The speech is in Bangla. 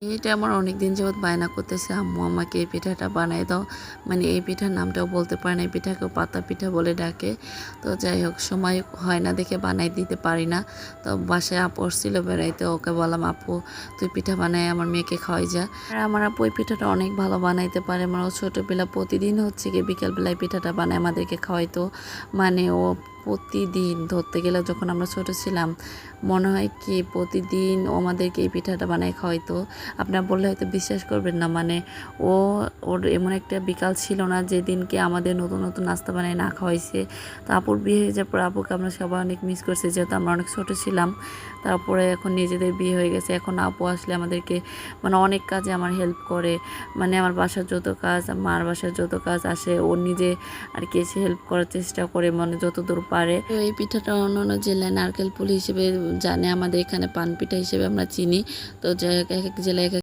এটা আমার অনেকদিন যাবৎ বায়না করতেছে, আম্মু আমাকে এই পিঠাটা বানাই দাও। মানে এই পিঠার নামটাও বলতে পারে না, এই পিঠাকেও পাতা পিঠা বলে ডাকে। তো যাই হোক, সময় হয় না দেখে বানাই দিতে পারি না। তো বাসায় আপু আসছিল বেড়াইতে, ওকে বললাম আপু তুই পিঠা বানাই আমার মেয়েকে খাওয়াই যা। আর আমার আপু এই পিঠাটা অনেক ভালো বানাইতে পারে। মানে ও ছোটোবেলা প্রতিদিন হচ্ছে গিয়ে বিকেলবেলায় পিঠাটা বানায় আমাদেরকে খাওয়াইতো। মানে ও প্রতিদিন ধরতে গেলে যখন আমরা ছোট ছিলাম, মনে হয় কি প্রতিদিন ও আমাদেরকে এই পিঠাটা বানায় খাওয়াইতো। আপনারা বললে হয়তো বিশ্বাস করবেন না। মানে ও ওর এমন একটা বিকাল ছিল না যেদিনকে আমাদের নতুন নতুন নাস্তা বানায় না খাওয়াইছে। তো আপুর বিয়ে হয়ে যাওয়ার পর আপুকে আমরা সবাই অনেক মিস করছি, যেহেতু আমরা অনেক ছোটো ছিলাম। তারপরে এখন নিজেদের বিয়ে হয়ে গেছে, এখন আপু আসলে আমাদেরকে মানে অনেক কাজে আমার হেল্প করে। মানে আমার বাসার যত কাজ, মার বাসার যত কাজ আসে ও নিজে আর কি এসে হেল্প করার চেষ্টা করে, মানে যতদূর পারে। তো এই পিঠাটা অন্যান্য জেলায় নারকেল পুলি হিসেবে জানে, আমাদের এখানে পান পিঠা হিসেবে আমরা চিনি। তো যাই হোক, এক এক জেলায় এক এক